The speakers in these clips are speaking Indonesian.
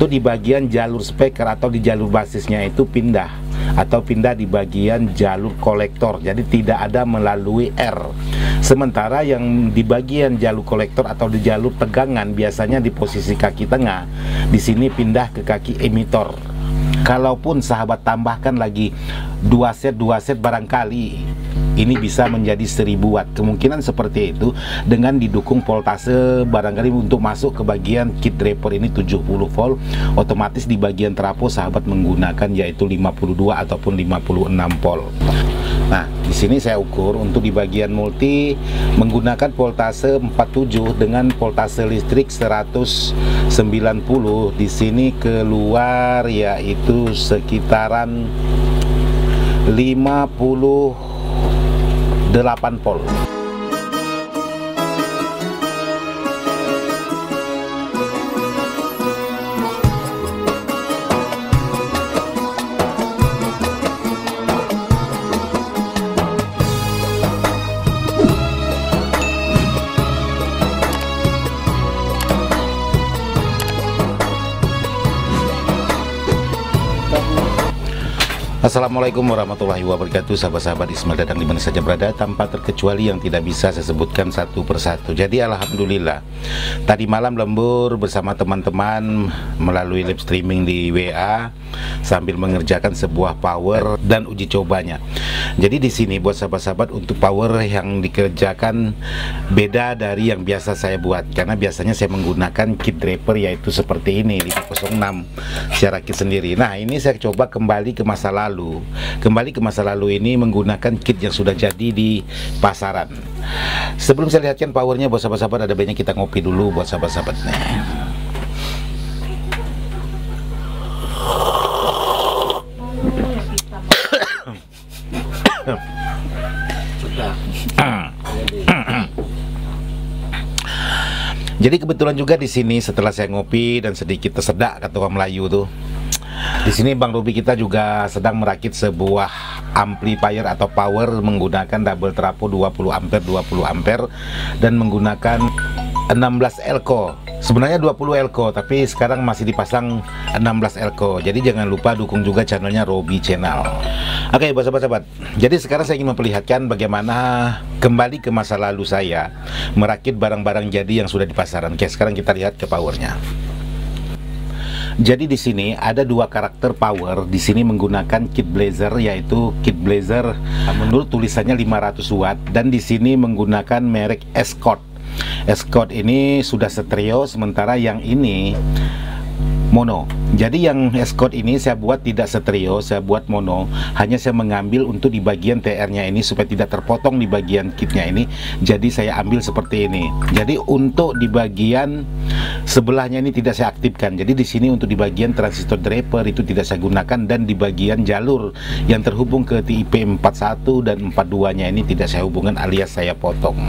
Untuk di bagian jalur speaker atau di jalur basisnya itu pindah di bagian jalur kolektor, jadi tidak ada melalui R. Sementara yang di bagian jalur kolektor atau di jalur tegangan biasanya di posisi kaki tengah, di sini pindah ke kaki emitor. Kalaupun sahabat tambahkan lagi 2 set barangkali ini bisa menjadi 1000 watt, kemungkinan seperti itu dengan didukung voltase barangkali untuk masuk ke bagian kit draper ini 70 volt, otomatis di bagian trafo sahabat menggunakan yaitu 52 ataupun 56 volt. Nah, di sini saya ukur untuk di bagian multi menggunakan voltase 47 dengan voltase listrik 190. Di sini keluar yaitu sekitaran 58 volt. Assalamualaikum warahmatullahi wabarakatuh, sahabat-sahabat Ismail Dadang dimana saja berada, tanpa terkecuali yang tidak bisa saya sebutkan satu persatu. Jadi alhamdulillah tadi malam lembur bersama teman-teman melalui live streaming di WA sambil mengerjakan sebuah power dan uji cobanya. Jadi di sini buat sahabat-sahabat untuk power yang dikerjakan beda dari yang biasa saya buat, karena biasanya saya menggunakan kit draper yaitu seperti ini 506 secara kit sendiri. Nah, ini saya coba kembali ke masa lalu. Kembali ke masa lalu ini menggunakan kit yang sudah jadi di pasaran. Sebelum saya lihatkan powernya buat sahabat-sahabat, ada baiknya kita ngopi dulu buat sahabat-sahabat. Jadi kebetulan juga di sini setelah saya ngopi dan sedikit tersedak kata orang Melayu tuh, di sini Bang Robi kita juga sedang merakit sebuah amplifier atau power menggunakan double trafo 20 ampere dan menggunakan 16 elko. Sebenarnya 20 elko, tapi sekarang masih dipasang 16 elko. Jadi jangan lupa dukung juga channelnya Robi Channel. Oke, sahabat-sahabat. Jadi sekarang saya ingin memperlihatkan bagaimana kembali ke masa lalu saya merakit barang-barang jadi yang sudah di pasaran. Oke, sekarang kita lihat ke powernya. Jadi di sini ada dua karakter power. Di sini menggunakan kit blazer, yaitu kit blazer menurut tulisannya 500 watt, dan di sini menggunakan merek Escort. Escort ini sudah stereo, sementara yang ini mono. Jadi yang Escort ini saya buat tidak stereo, saya buat mono. Hanya saya mengambil untuk di bagian TR-nya ini supaya tidak terpotong di bagian kitnya ini. Jadi saya ambil seperti ini. Jadi untuk di bagian sebelahnya ini tidak saya aktifkan. Jadi di sini untuk di bagian transistor draper itu tidak saya gunakan, dan di bagian jalur yang terhubung ke TIP 41 dan 42-nya ini tidak saya hubungkan alias saya potong.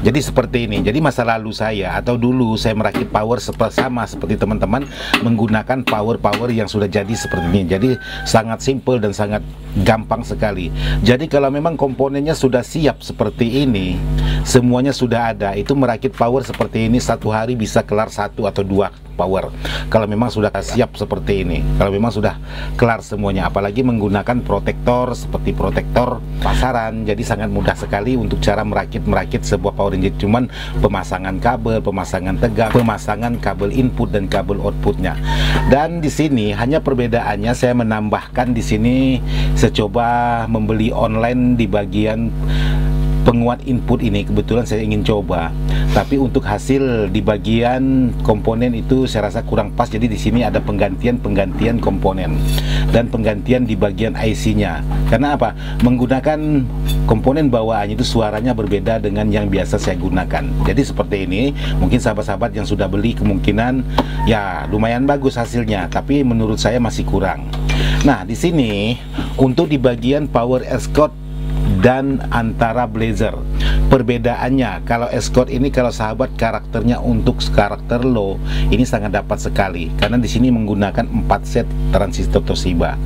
Jadi seperti ini. Jadi masa lalu saya atau dulu saya merakit power sama seperti teman-teman menggunakan power yang sudah jadi seperti ini. Jadi sangat simple dan sangat gampang sekali. Jadi kalau memang komponennya sudah siap seperti ini, semuanya sudah ada, itu merakit power seperti ini satu hari bisa kelar 1 atau 2 power. Kalau memang sudah siap seperti ini, kalau memang sudah kelar semuanya, apalagi menggunakan protektor seperti protektor pasaran, jadi sangat mudah sekali untuk cara merakit sebuah power engine. Cuman pemasangan kabel, pemasangan tegang, pemasangan kabel input dan kabel outputnya. Dan di sini hanya perbedaannya saya menambahkan di sini, saya coba membeli online di bagian penguat input ini, kebetulan saya ingin coba, tapi untuk hasil di bagian komponen itu saya rasa kurang pas. Jadi di sini ada penggantian komponen dan penggantian di bagian IC-nya. Karena apa? Menggunakan komponen bawaannya itu suaranya berbeda dengan yang biasa saya gunakan. Jadi seperti ini, mungkin sahabat-sahabat yang sudah beli kemungkinan ya lumayan bagus hasilnya, tapi menurut saya masih kurang. Nah, di sini untuk di bagian power Escort dan antara blazer, perbedaannya kalau Escort ini, kalau sahabat karakternya untuk karakter low ini sangat dapat sekali, karena di sini menggunakan 4 set transistor Toshiba.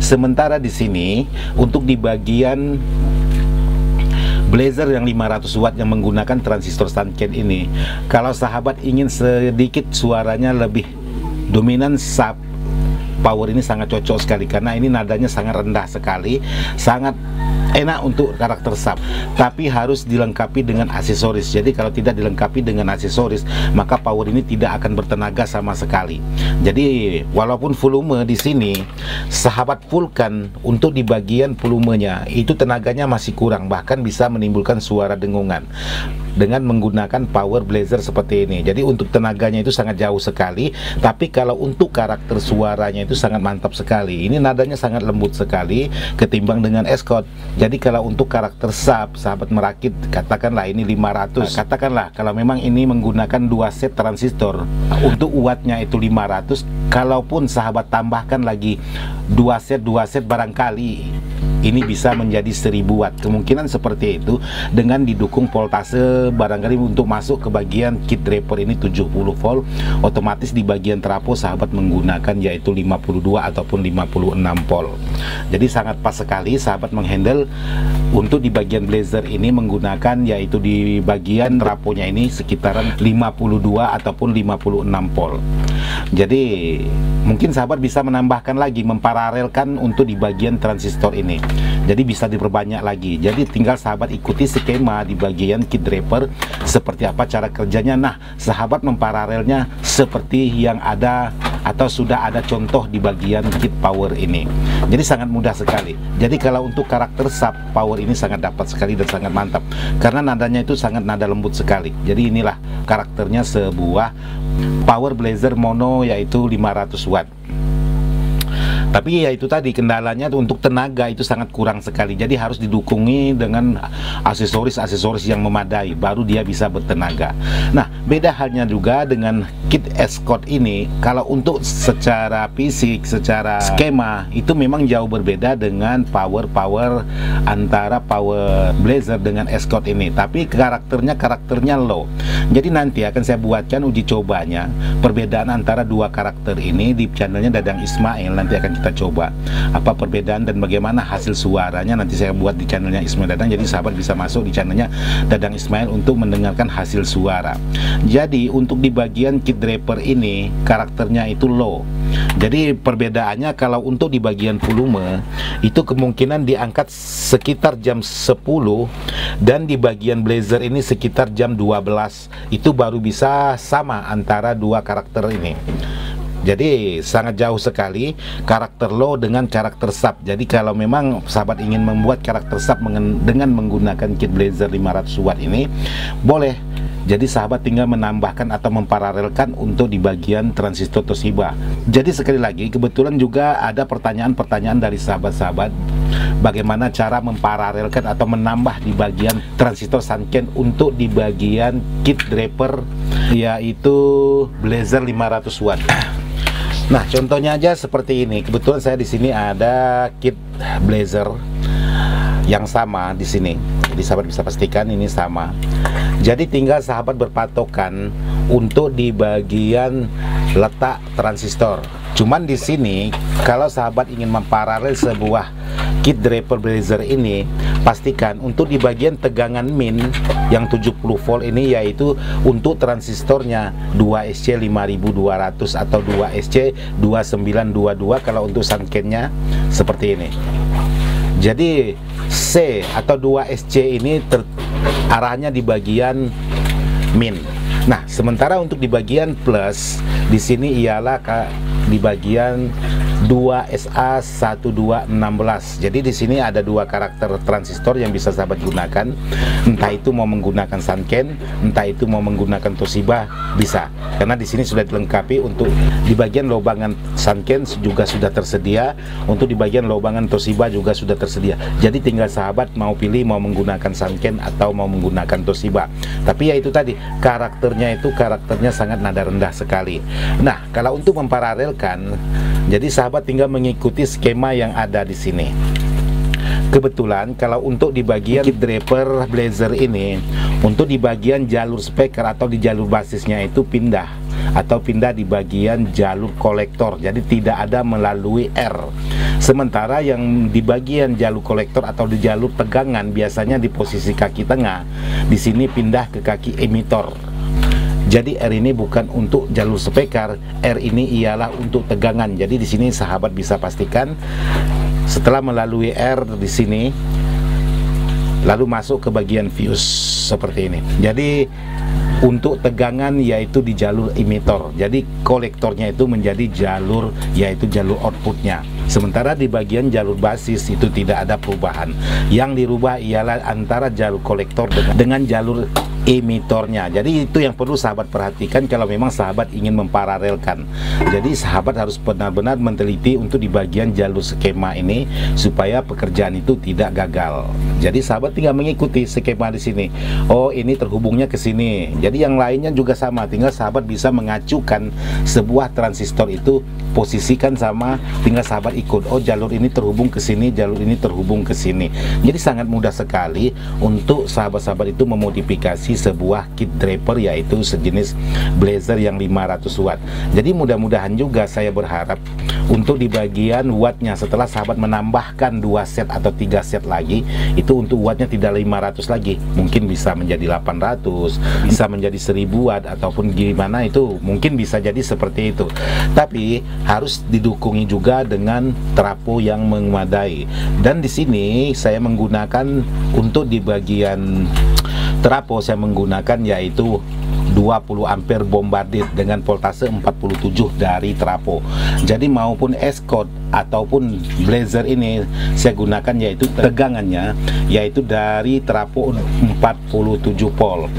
Sementara di sini untuk di bagian blazer yang 500 watt yang menggunakan transistor Sanken ini, kalau sahabat ingin sedikit suaranya lebih dominan sub power ini sangat cocok sekali karena ini nadanya sangat rendah sekali, sangat enak untuk karakter sub, tapi harus dilengkapi dengan aksesoris. Jadi kalau tidak dilengkapi dengan aksesoris, maka power ini tidak akan bertenaga sama sekali. Jadi walaupun volume di sini sahabat fullkan, untuk di bagian volumenya itu tenaganya masih kurang, bahkan bisa menimbulkan suara dengungan dengan menggunakan power blazer seperti ini. Jadi untuk tenaganya itu sangat jauh sekali, tapi kalau untuk karakter suaranya itu sangat mantap sekali. Ini nadanya sangat lembut sekali ketimbang dengan Escort. Jadi kalau untuk karakter sub, sahabat merakit, katakanlah ini 500, katakanlah kalau memang ini menggunakan 2 set transistor, untuk wattnya itu 500, kalaupun sahabat tambahkan lagi 2 set barangkali ini bisa menjadi 1000 watt, kemungkinan seperti itu, dengan didukung voltase barangkali untuk masuk ke bagian kit draper ini 70 volt, otomatis di bagian trafo sahabat menggunakan yaitu 52 ataupun 56 volt. Jadi sangat pas sekali sahabat menghandle untuk di bagian blazer ini menggunakan yaitu di bagian trafonya ini sekitaran 52 ataupun 56 volt. Jadi mungkin sahabat bisa menambahkan lagi, memparalelkan untuk di bagian transistor ini, jadi bisa diperbanyak lagi. Jadi tinggal sahabat ikuti skema di bagian kit draper seperti apa cara kerjanya. Nah, sahabat memparalelnya seperti yang ada atau sudah ada contoh di bagian kit power ini. Jadi sangat mudah sekali. Jadi kalau untuk karakter sub power ini sangat dapat sekali dan sangat mantap karena nadanya itu sangat nada lembut sekali. Jadi inilah karakternya sebuah power blazer mono yaitu 500 watt. Tapi ya itu tadi kendalanya untuk tenaga itu sangat kurang sekali. Jadi harus didukungi dengan aksesoris yang memadai, baru dia bisa bertenaga. Nah, beda halnya juga dengan kit Escort ini. Kalau untuk secara fisik, secara skema itu memang jauh berbeda dengan power antara power blazer dengan Escort ini. Tapi karakternya low. Jadi nanti akan saya buatkan uji cobanya perbedaan antara dua karakter ini di channelnya Dadang Ismail. Nanti akan kita coba apa perbedaan dan bagaimana hasil suaranya, nanti saya buat di channelnya Ismail Dadang. Jadi sahabat bisa masuk di channelnya Dadang Ismail untuk mendengarkan hasil suara. Jadi untuk di bagian kit draper ini karakternya itu low. Jadi perbedaannya kalau untuk di bagian volume itu kemungkinan diangkat sekitar jam 10 dan di bagian blazer ini sekitar jam 12, itu baru bisa sama antara dua karakter ini. Jadi sangat jauh sekali karakter low dengan karakter sub. Jadi kalau memang sahabat ingin membuat karakter sub dengan menggunakan kit blazer 500 watt ini boleh. Jadi sahabat tinggal menambahkan atau memparalelkan untuk di bagian transistor Toshiba. Jadi sekali lagi kebetulan juga ada pertanyaan-pertanyaan dari sahabat-sahabat bagaimana cara memparalelkan atau menambah di bagian transistor Sanken untuk di bagian kit draper yaitu blazer 500 watt. Nah, contohnya aja seperti ini. Kebetulan saya di sini ada kit blazer yang sama di sini. Jadi sahabat bisa pastikan ini sama. Jadi tinggal sahabat berpatokan untuk di bagian letak transistor. Cuman di sini kalau sahabat ingin memparalel sebuah kit draper blazer ini, pastikan untuk di bagian tegangan min yang 70 volt ini yaitu untuk transistornya 2SC 5200 atau 2SC 2922 kalau untuk Sankennya seperti ini. Jadi C atau 2SC ini arahnya di bagian min. Nah, sementara untuk di bagian plus di sini ialah di bagian 2SA1216. Jadi di sini ada dua karakter transistor yang bisa sahabat gunakan. Entah itu mau menggunakan Sanken, entah itu mau menggunakan Toshiba, bisa. Karena di sini sudah dilengkapi untuk di bagian lobangan Sanken juga sudah tersedia, untuk di bagian lobangan Toshiba juga sudah tersedia. Jadi tinggal sahabat mau pilih mau menggunakan Sanken atau mau menggunakan Toshiba. Tapi ya itu tadi karakternya sangat nada rendah sekali. Nah, kalau untuk memparalelkan, jadi sahabat tinggal mengikuti skema yang ada di sini. Kebetulan kalau untuk di bagian kit draper blazer ini, untuk di bagian jalur speaker atau di jalur basisnya itu pindah di bagian jalur kolektor. Jadi tidak ada melalui R. Sementara yang di bagian jalur kolektor atau di jalur tegangan biasanya di posisi kaki tengah, di sini pindah ke kaki emitor. Jadi R ini bukan untuk jalur spekar, R ini ialah untuk tegangan. Jadi di sini sahabat bisa pastikan setelah melalui R di sini lalu masuk ke bagian fuse seperti ini. Jadi untuk tegangan yaitu di jalur emitor, jadi kolektornya itu menjadi jalur yaitu jalur outputnya. Sementara di bagian jalur basis itu tidak ada perubahan. Yang dirubah ialah antara jalur kolektor dengan jalur emitornya. Jadi itu yang perlu sahabat perhatikan kalau memang sahabat ingin memparalelkan. Jadi sahabat harus benar-benar meneliti untuk di bagian jalur skema ini supaya pekerjaan itu tidak gagal. Jadi sahabat tinggal mengikuti skema di sini. Oh, ini terhubungnya ke sini. Jadi yang lainnya juga sama. Tinggal sahabat bisa mengacukan sebuah transistor itu, posisikan sama, tinggal sahabat ikut. Oh, jalur ini terhubung ke sini, jalur ini terhubung ke sini. Jadi sangat mudah sekali untuk sahabat-sahabat itu memodifikasi sebuah kit draper yaitu sejenis blazer yang 500 watt. Jadi mudah-mudahan juga saya berharap untuk di bagian wattnya setelah sahabat menambahkan 2 set atau 3 set lagi, itu untuk wattnya tidak 500 lagi, mungkin bisa menjadi 800, bisa menjadi 1000 watt ataupun gimana, itu mungkin bisa jadi seperti itu. Tapi harus didukungi juga dengan trafo yang memadai. Dan di sini saya menggunakan untuk di bagian trafo saya menggunakan yaitu 20 ampere bombardir dengan voltase 47 dari trafo. Jadi maupun Escort ataupun blazer ini saya gunakan yaitu tegangannya yaitu dari trafo 47 volt.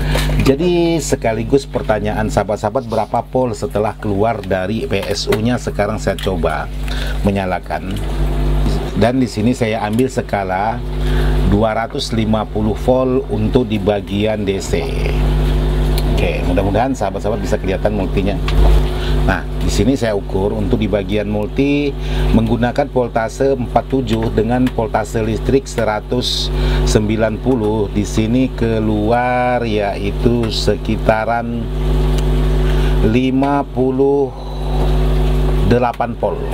Jadi sekaligus pertanyaan sahabat-sahabat, berapa volt setelah keluar dari PSU nya? Sekarang saya coba menyalakan. Dan di sini saya ambil skala 250 volt untuk di bagian DC. Oke, mudah-mudahan sahabat-sahabat bisa kelihatan multinya. Nah, di sini saya ukur untuk di bagian multi menggunakan voltase 47 dengan voltase listrik 190. Di sini keluar yaitu sekitaran 58 volt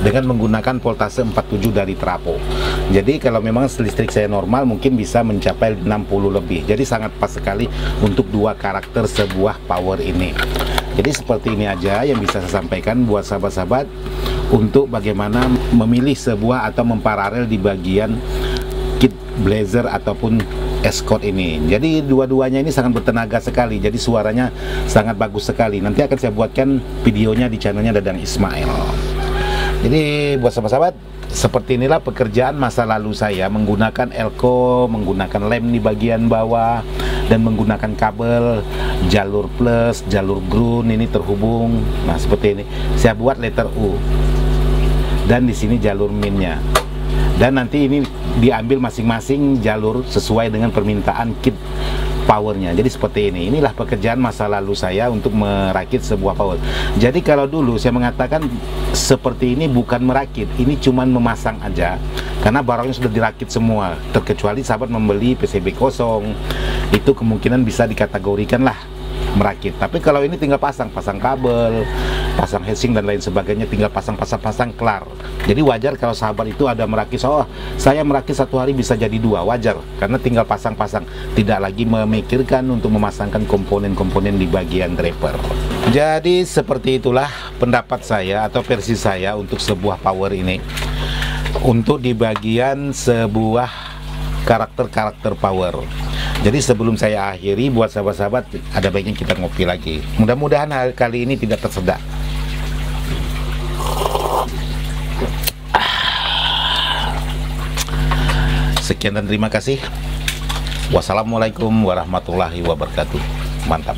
dengan menggunakan voltase 47 dari trafo. Jadi kalau memang listrik saya normal mungkin bisa mencapai 60 lebih. Jadi sangat pas sekali untuk dua karakter sebuah power ini. Jadi seperti ini aja yang bisa saya sampaikan buat sahabat-sahabat untuk bagaimana memilih sebuah atau memparalel di bagian kit blazer ataupun Escort ini. Jadi dua-duanya ini sangat bertenaga sekali. Jadi suaranya sangat bagus sekali. Nanti akan saya buatkan videonya di channelnya Dadang Ismail. Jadi buat sahabat-sahabat, seperti inilah pekerjaan masa lalu saya menggunakan elko, menggunakan lem di bagian bawah, dan menggunakan kabel jalur plus, jalur ground ini terhubung. Nah seperti ini. Saya buat letter U. Dan di sini jalur minnya. Dan nanti ini diambil masing-masing jalur sesuai dengan permintaan kit powernya. Jadi seperti ini. Inilah pekerjaan masa lalu saya untuk merakit sebuah power. Jadi kalau dulu saya mengatakan seperti ini bukan merakit, ini cuman memasang aja, karena barangnya sudah dirakit semua. Terkecuali sahabat membeli PCB kosong, itu kemungkinan bisa dikategorikan lah merakit. Tapi kalau ini tinggal pasang kabel, pasang heatsink dan lain sebagainya, tinggal pasang kelar. Jadi wajar kalau sahabat itu ada merakit, oh saya merakit satu hari bisa jadi 2, wajar karena tinggal pasang, tidak lagi memikirkan untuk memasangkan komponen-komponen di bagian draper. Jadi seperti itulah pendapat saya atau versi saya untuk sebuah power ini, untuk di bagian sebuah karakter power. Jadi sebelum saya akhiri, buat sahabat-sahabat ada baiknya kita ngopi lagi. Mudah-mudahan kali ini tidak tersedak. Sekian dan terima kasih. Wassalamualaikum warahmatullahi wabarakatuh. Mantap.